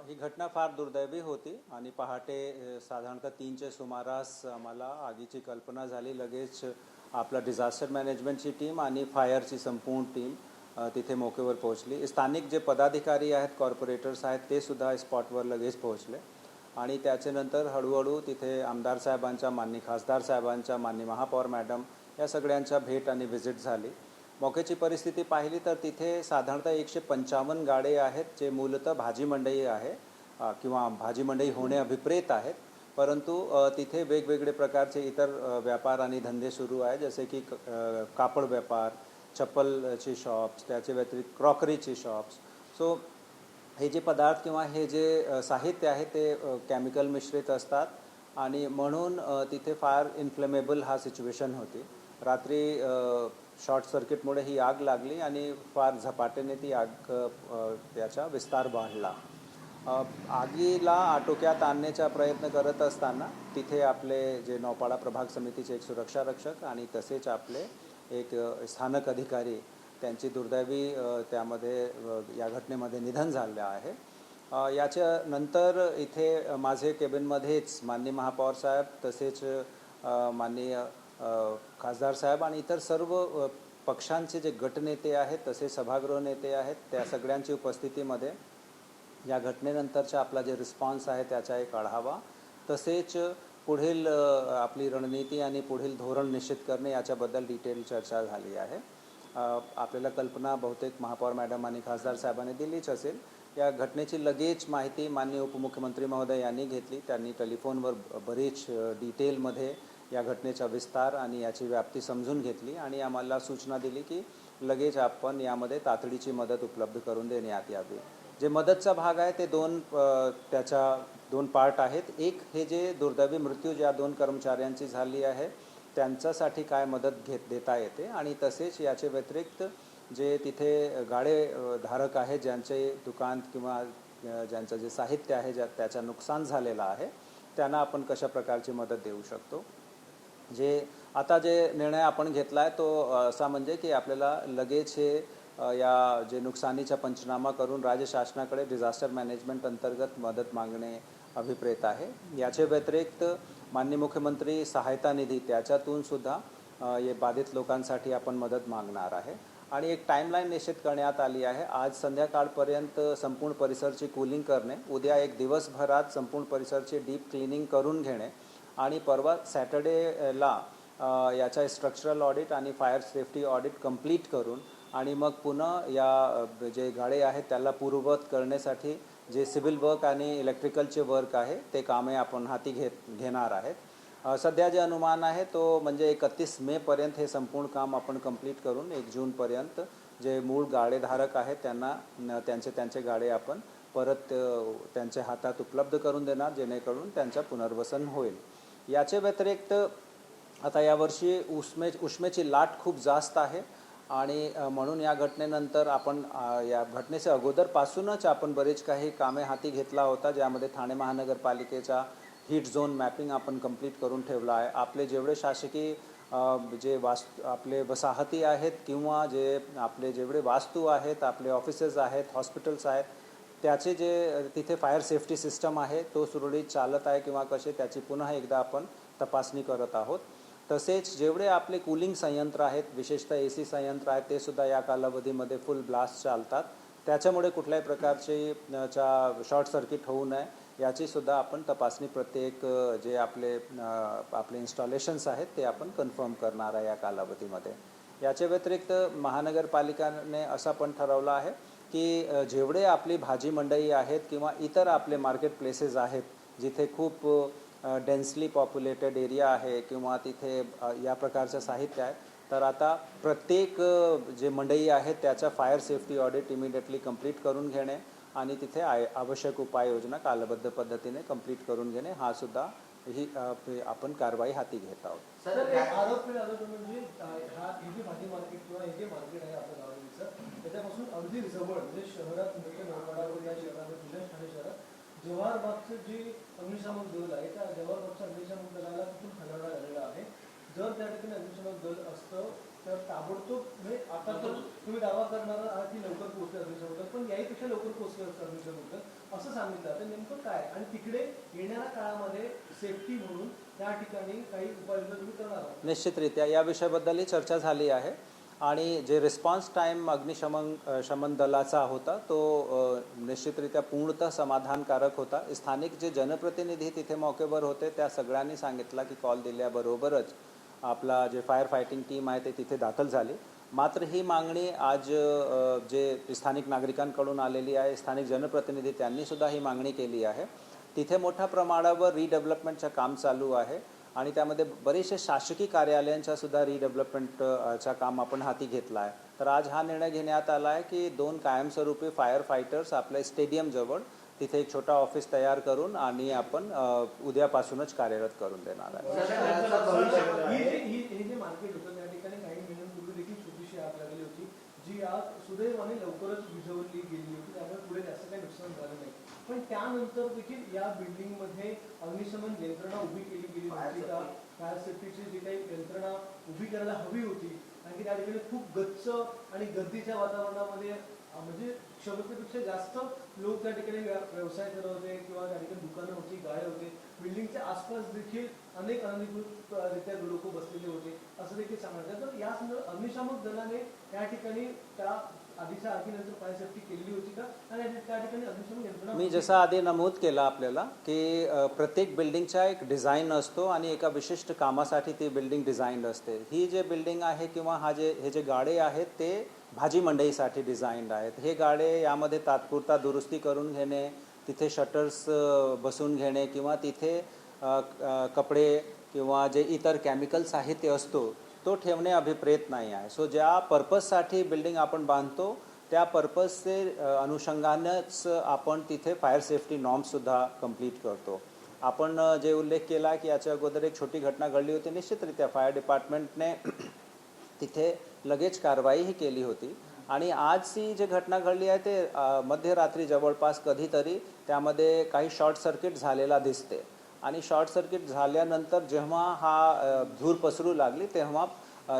ही घटना फार दुर्दैवी होती आणि पहाटे साधारणतः 3च्या सुमारास आम्हाला आगीची कल्पना झाली. लगेच आपला डिझास्टर मॅनेजमेंटची टीम आणि फायरची संपूर्ण टीम तिथे मौकेवर पोहोचली. स्थानिक जे पदाधिकारी आहेत, कॉर्पोरेटर्स आहेत, ते सुद्धा स्पॉटवर लगेच पोहोचले आणि त्याच्यानंतर हळूहळू तिथे आमदार साहेबांच्या, माननीय खासदार साहेबांच्या, माननीय महापौर मॅडम या सगळ्यांच्या भेट आणि व्हिजिट झाली. मौकेची परिस्थिती पाहिली तर तिथे साधारणतः 155 गाडे आहेत, जे मूलतः भाजी मंडई आहे किंवा भाजी मंडई होणे अभिप्रेत आहेत, परंतु तिथे वेगवेगळे प्रकारचे इतर व्यापार आणि धंदे सुरू आहे, जसे की कापड व्यापार, चप्पलचे शॉप्स, त्याच्या व्यतिरिक्त क्रॉकरीचे शॉप्स. सो हे जे पदार्थ किंवा हे जे साहित्य आहे ते केमिकल मिश्रित असतात आणि म्हणून तिथे फार इन्फ्लेमेबल हा सिच्युएशन होती. रात्री शॉर्ट सर्किटमुळे ही आग लागली आणि फार झपाट्याने ती आग त्याचा विस्तार वाढला. आगीला आटोक्यात आणण्याचा प्रयत्न करत असताना तिथे आपले जे नौपाडा प्रभाग समितीचे एक सुरक्षा रक्षक आणि तसेच आपले एक स्थानक अधिकारी त्यांची दुर्दैवी त्यामध्ये या घटनेमध्ये निधन झाले आहे. याच्यानंतर इथे माझे केबिनमध्येच माननीय महापौर साहेब, तसेच माननीय खासदार साहेब आणि इतर सर्व पक्षांचे जे गटनेते आहेत, तसेच सभागृह नेते आहेत, त्या सगळ्यांची उपस्थितीमध्ये या घटनेनंतरचा आपला जे रिस्पॉन्स आहे त्याचा एक आढावा, तसेच पुढील आपली रणनीती आणि पुढील धोरण निश्चित करणे याच्याबद्दल डिटेल चर्चा झाली आहे. आपल्याला कल्पना बहुतेक महापौर मॅडम आणि खासदार साहेबांनी दिलीच असेल. या घटनेची लगेच माहिती माननीय उपमुख्यमंत्री महोदय यांनी घेतली. त्यांनी टेलिफोनवर बरीच डिटेलमध्ये या घटनेचा विस्तार आणि याची व्याप्ती समजून घेतली आणि आम्हाला सूचना दिली की लगेच आपण यामध्ये तातडीची मदत उपलब्ध करून देण्यात यावी. जे मदतचा भाग आहे ते त्याच्या दोन पार्ट आहेत. एक, हे जे दुर्दैवी मृत्यू ज्या 2 कर्मचाऱ्यांची झाली आहे त्यांच्यासाठी काय मदत देता येते आणि तसेच याचे व्यतिरिक्त जे तिथे गाडे धारक आहेत, ज्यांचे दुकान किंवा ज्यांचं जे साहित्य आहे त्याचं नुकसान झालेलं आहे, त्यांना आपण कशा प्रकारची मदत देऊ शकतो. आता जे निर्णय आपण घेतला आहे तो असा म्हणजे की आपल्याला लगेच हे या जे नुकसानीचा पंचनामा करून राज्य शासनाकडे डिझास्टर मॅनेजमेंट अंतर्गत मदत मागणे अभिप्रेत आहे. याचे व्यतिरिक्त माननीय मुख्यमंत्री सहायता निधी त्याच्यातून सुद्धा हे बाधित लोकांसाठी आपण मदत मागणार आहे आणि एक टाईमलाईन निश्चित करण्यात आली आहे. आज संध्याकाळपर्यंत संपूर्ण परिसरची कूलिंग करणे, उद्या एक दिवसभरात संपूर्ण परिसरची डीप क्लिनिंग करून घेणे आणि परवा सॅटर्डेला याचा स्ट्रक्चरल ऑडिट आणि फायर सेफ्टी ऑडिट कंप्लीट करून आणि मग पुन्हा या जे गाडे आहेत त्याला पूर्ववत करण्यासाठी जे सिव्हिल वर्क आणि इलेक्ट्रिकलचे वर्क आहे ते कामे आपण हाती घेणार आहेत. सध्या जे अनुमान आहे तो म्हणजे 31 मेपर्यंत हे संपूर्ण काम आपण कंप्लीट करून 1 जूनपर्यंत जे मूळ गाडेधारक आहेत त्यांना त्यांचे गाडे आपण परत त्यांच्या हातात उपलब्ध करून देणार, जेणेकरून त्यांचं पुनर्वसन होईल. याचे व्यतिरिक्त आता यावर्षी उष्मेची लाट खूप जास्त आहे आणि म्हणून या घटनेनंतर आपण या घटनेच्या अगोदरपासूनच आपण बरेच काही कामे हाती घेतला होता, ज्यामध्ये ठाणे महानगरपालिकेचा हीट झोन मॅपिंग आपण कंप्लीट करून ठेवला आहे. आपले जेवढे शासकीय जे आपले वसाहती आहेत किंवा जे आपले जेवढे वास्तू आहेत, आपले ऑफिसेस आहेत, हॉस्पिटल्स आहेत, त्याचे जे तिथे फायर सेफ्टी सिस्टम आहे तो सुरळीत चालत आहे किंवा कसे त्याची पुन्हा एकदा आपण तपासणी करत आहोत. तसेच जेवढे आपले कूलिंग संयंत्र आहेत, विशेषतः AC संयंत्र आहेत, ते सुद्धा या कालावधीमध्ये फुल ब्लास्ट चालतात. त्याच्यामुळे कुठल्याही प्रकारचे शॉर्ट सर्किट होऊ नये याची सुद्धा आपण तपासणी प्रत्येक जे आपले इन्स्टॉलेशन्स आहेत ते आपण कन्फर्म करणार आहे या कालावधीमध्ये. याच्या व्यतिरिक्त महानगरपालिकेने असं पण ठरवलं आहे की जेवढे आपली भाजी मंडई आहेत किंवा इतर आपले मार्केट प्लेसेस आहेत, जिथे खूप डेन्सली पॉप्युलेटेड एरिया आहे किंवा तिथे या प्रकारचं साहित्य आहे, तर आता प्रत्येक जे मंडई आहेत त्याचा fire safety audit immediately complete करून घेणे आणि तिथे आवश्यक उपाययोजना कालबद्ध पद्धतीने कंप्लीट करून घेणे, हा सुद्धा ही आपण कारवाई हाती घेत आहोत. सर, आरोप म्हणजे हा हे भाजी मार्केट किंवा हे मार्केट आहे आपल्या गावाचं, त्याच्यापासून अगदी जवळ म्हणजे शहरात या शहरामध्ये ठाणे शहरात जव्हारबागचं जे अग्निशामक दल आहे त्या जव्हारबागच्या अग्निशामक दलाला तिथून खंडाळा झालेला आहे. जर त्या ठिकाणी अग्निशामक दल असतं तर ताबडतोब म्हणजे आता तर तुम्ही दावा करणार आहात की लवकर पोहोचले अग्निशमन दल, पण याहीपेक्षा लवकर पोहोचले असतं अग्निशमन दल असं सांगितलं. तर नेमकं काय आणि तिकडे येणाऱ्या काळामध्ये सेफ्टी म्हणून त्या ठिकाणी काही उपाययोजना तुम्ही करणार आहात? निश्चितरित्या या विषयाबद्दलही चर्चा झाली आहे आणि जे रिस्पॉन्स टाईम शमन दलाचा होता तो निश्चितरित्या पूर्णतः समाधानकारक होता. स्थानिक जे जनप्रतिनिधी तिथे मौकेवर होते त्या सगळ्यांनी सांगितलं की कॉल दिल्याबरोबरच आपला जे फायर फायटिंग टीम आहे ते तिथे दाखल झाली. मात्र ही मागणी आज जे स्थानिक नागरिकांकडून आलेली आहे, स्थानिक जनप्रतिनिधी त्यांनीसुद्धा ही मागणी केली आहे. तिथे मोठ्या प्रमाणावर रिडेव्हलपमेंटचं काम चालू आहे आणि त्यामध्ये बरेचसे शासकीय कार्यालयांचा सुद्धा रिडेव्हलपमेंटचा काम आपण हाती घेतला आहे. तर आज हा निर्णय घेण्यात आला आहे की 2 कायमस्वरूपी फायर फायटर्स आपल्या स्टेडियमजवळ तिथे एक छोटा ऑफिस तयार करून आणि आपण उद्यापासूनच कार्यरत करून देणार आहे. हे जे मार्केट होतं त्या ठिकाणी काही महिन्यांपूर्वी देखील छोटीशी आग लागली होती, जी आग सुदैवाने लवकरच विझवली गेली होती, त्यामुळे पुढे जास्त काही नुकसान झालं नाही. पण त्यानंतर देखील या बिल्डिंगमध्ये अग्निशमन यंत्रणा उभी केली गेली नव्हती का? फायर सेफ्टीची जी काही यंत्रणा उभी करायला हवी होती, कारण की त्या ठिकाणी खूप गच्च आणि गर्दीच्या वातावरणामध्ये म्हणजे क्षमतेपेक्षा जास्त लोक त्या ठिकाणी व्यवसाय करत होते किंवा त्या ठिकाणी दुकानं होती, गाळे होते. बिल्डिंगच्या आसपास देखील अनेक अनधिकृतरित्या लोक बसलेले होते असं देखील सांगण्यात. तर या संदर्भात अग्निशामक दलाने त्या ठिकाणी त्या आधीच्या आगीनंतर फायर सेफ्टी केलेली होती का आणि त्या ठिकाणी अग्निशमन यंत्रणा? मी जसं आधी नमूद केलं आपल्याला की प्रत्येक बिल्डिंगचा एक डिझाईन असतो आणि एका विशिष्ट कामासाठी ती बिल्डिंग डिझाईन्ड असते. ही जे बिल्डिंग आहे किंवा हे जे गाडे आहेत ते भाजी मंडईसाठी डिझाईन्ड आहेत. हे गाडे यामध्ये तात्पुरता दुरुस्ती करून घेणे, तिथे शटर्स बसून घेणे किंवा तिथे कपडे किंवा जे इतर केमिकल साहित्य असतो तो ठेवणे अभिप्रेत नाही आहे. सो ज्या पर्पजसाठी बिल्डिंग आपण बांधतो त्या पर्पजचे अनुषंगानेच आपण तिथे फायर सेफ्टी नॉर्म्ससुद्धा कंप्लीट करतो. आपण जे उल्लेख केला की याच्या अगोदर एक छोटी घटना घडली होती, निश्चितरित्या फायर डिपार्टमेंटने तिथे लगेच कारवाईही केली होती आणि आजची जी घटना घडली आहे ते मध्यरात्री जवळपास कधीतरी त्यामध्ये काही शॉर्ट सर्किट झालेला दिसते आणि शॉर्ट सर्किट झाल्यानंतर जेव्हा हा धूर पसरू लागली तेव्हा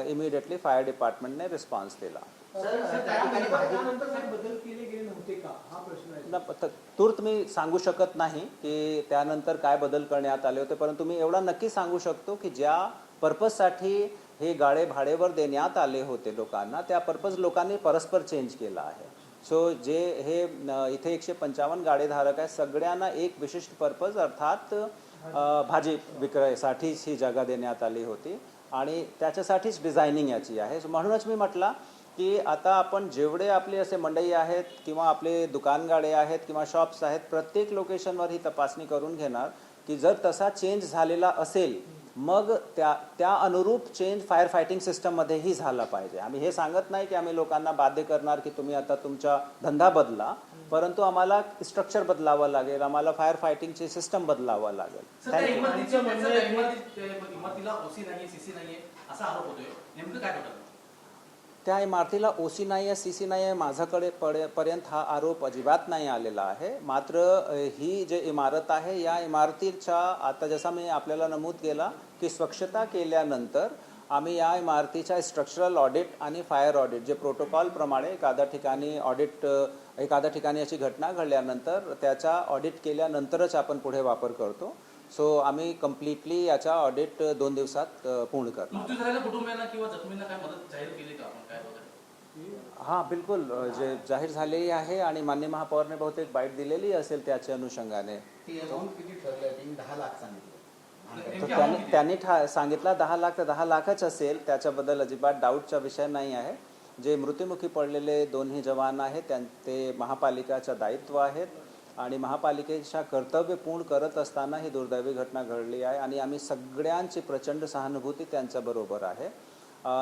इमिडिएटली फायर डिपार्टमेंटने रिस्पॉन्स दिला. त्यानंतर काही बदल केले गेले नव्हते का हा प्रश्न आहे. तूर्त मी सांगू शकत नाही की त्यानंतर काय बदल करण्यात आले होते, परंतु मी एवढा नक्की सांगू शकतो की ज्या पर्पजसाठी हे गाडे भाडेवर देण्यात आले होते लोकांना त्या पर्पज लोकांनी परस्पर चेंज केला आहे. सो जे हे इथे 155 गाडेधारक आहेत सगळ्यांना एक विशिष्ट पर्पज अर्थात भाजी विक्रयासाठीच ही जागा देण्यात आली होती आणि त्याच्यासाठीच डिझायनिंग याची आहे. म्हणूनच मी म्हटलं की आता आपण जेवढे आपले असे मंडई आहेत किंवा आपले दुकानगाडे आहेत किंवा शॉप्स आहेत प्रत्येक लोकेशनवर ही तपासणी करून घेणार की जर तसा चेंज झालेला असेल मग त्या अनुरूप चेंज फायर फायटिंग सिस्टममध्येही झाला पाहिजे. आम्ही हे सांगत नाही की आम्ही लोकांना बाध्य करणार की तुम्ही आता तुमचा धंदा बदला, परंतु आम्हाला स्ट्रक्चर बदलावं लागेल, आम्हाला फायर फायटिंगची सिस्टम बदलावं लागेल. त्या इमारतीला ओसी नाही आहे, सीसी नाही आहे, माझ्याकडे पर्यंत हा आरोप अजिबात नाही आलेला आहे. मात्र ही जे इमारत आहे या इमारतीच्या आता जसा मी आपल्याला नमूद केला की स्वच्छता केल्यानंतर आम्ही या इमारतीच्या स्ट्रक्चरल ऑडिट आणि फायर ऑडिट जे प्रोटोकॉलप्रमाणे एखाद्या ठिकाणी अशी घटना घडल्यानंतर त्याचा ऑडिट केल्यानंतरच आपण पुढे वापर करतो. सो आम्ही कम्प्लिटली याचा ऑडिट 2 दिवसात पूर्ण करतो. मृत्यू झालेल्या कुटुंबियांना किंवा जखमींना काय मदत जाहीर केली का आपण काय वगैरे? हां बिलकुल जे जाहीर झालेली आहे आणि माननीय महापौरने बहुतेक बाईट दिलेली असेल त्याच्या अनुषंगाने. त्यांनी सांगितलं 10 लाख तर 10 लाखच असेल, त्याच्याबद्दल अजिबात डाऊटचा विषय नाही आहे. जे मृत्युमुखी पडलेले दोन्ही जवान आहेत ते महापालिकेचं दायित्व आहेत आणि महापालिकेच्या कर्तव्य पूर्ण करत असताना ही दुर्दैवी घटना घडली आहे आणि आम्ही सगळ्यांची प्रचंड सहानुभूती त्यांच्याबरोबर आहे.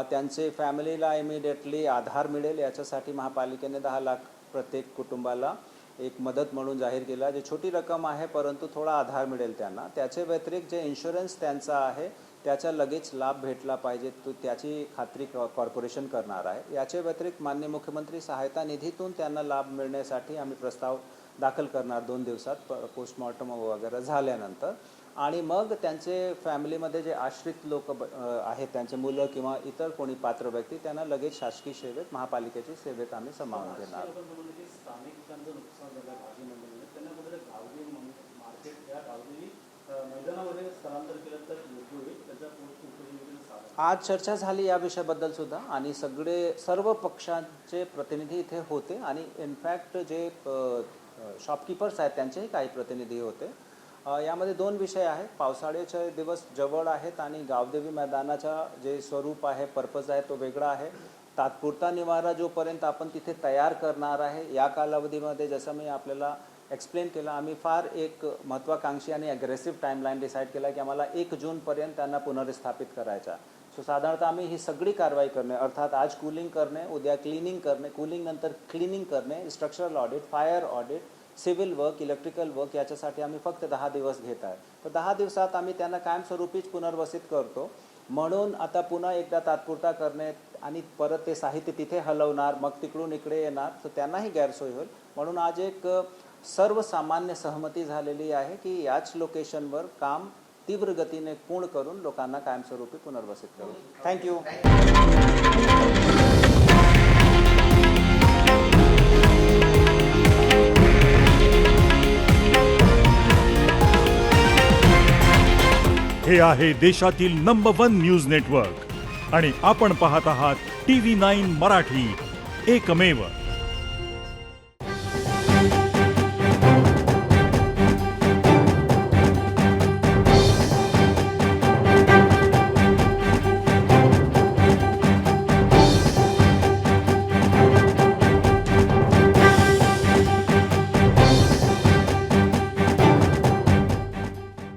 त्यांचे फॅमिलीला इमिडिएटली आधार मिळेल याच्यासाठी महापालिकेने 10 लाख प्रत्येक कुटुंबाला एक मदत म्हणून जाहीर केला. जी छोटी रक्कम आहे परंतु थोडा आधार मिळेल त्यांना. त्याचे व्यतिरिक्त जे इन्शुरन्स त्यांचा आहे त्याचा लगेच लाभ भेटला पाहिजे त्याची खात्री कॉर्पोरेशन करणार आहे. याचे व्यतिरिक्त माननीय मुख्यमंत्री सहायता निधीतून त्यांना लाभ मिळण्यासाठी आम्ही प्रस्ताव दाखल करणार 2 दिवसात पोस्टमॉर्टम वगैरे झाल्यानंतर. आणि मग त्यांचे फॅमिलीमध्ये जे आश्रित लोक आहेत त्यांचे मुलं किंवा इतर कोणी पात्र व्यक्ती त्यांना लगेच शासकीय सेवेत महापालिकेची सेवेत आम्ही सामावून घेणार. स्थानिकांचं नुकसान झालं भाजी मंडळीमध्ये त्यांना कुठे गावठी मार्केट या गावठी मैदानामध्ये स्थलांतर केलं तर योग्य होईल त्याच्या उपयोगी साधन. आज चर्चा झाली या विषयाबद्दल सुद्धा आणि सर्व पक्षांचे प्रतिनिधी इथे होते आणि इनफॅक्ट जे शॉपकीपर्स आहेत त्यांचेही काही प्रतिनिधी होते. यामध्ये 2 विषय आहेत. पावसाळ्याचे दिवस जवळ आहेत आणि गावदेवी मैदानाचा जे स्वरूप आहे पर्पज आहे तो वेगळा आहे. तात्पुरता निवारा जोपर्यंत आपण तिथे तयार करणार आहे या कालावधीमध्ये जसं मी आपल्याला एक्सप्लेन केलं आम्ही फार एक महत्त्वाकांक्षी आणि ॲग्रेसिव्ह टाईमलाईन डिसाईड केला की आम्हाला 1 जूनपर्यंत त्यांना पुनर्स्थापित करायचा. सो साधारणतः आम्ही ही सगळी कारवाई करणे अर्थात आज कूलिंग करणे, उद्या क्लिनिंग करणे, कूलिंग नंतर क्लिनिंग करणे, structural audit, fire audit, civil work, electrical work याच्यासाठी आम्ही फक्त 10 दिवस घेत आहे. तर 10 दिवसात आम्ही त्यांना कायमस्वरूपीच पुनर्वसित करतो. म्हणून आता पुन्हा एकदा तात्पुरता करणे आणि परत ते साहित्य तिथे हलवणार मग तिकडून इकडे येणार तर त्यांनाही गैरसोय होईल. म्हणून आज एक सर्वसामान्य सहमती झालेली आहे की याच लोकेशनवर काम तीव्र गतीने पूर्ण करून लोकांना कायमस्वरूपी पुनर्वसित करू. थँक्यू. हे आहे देशातील नंबर 1 न्यूज नेटवर्क आणि आपण पाहत आहात TV9 मराठी, एकमेव.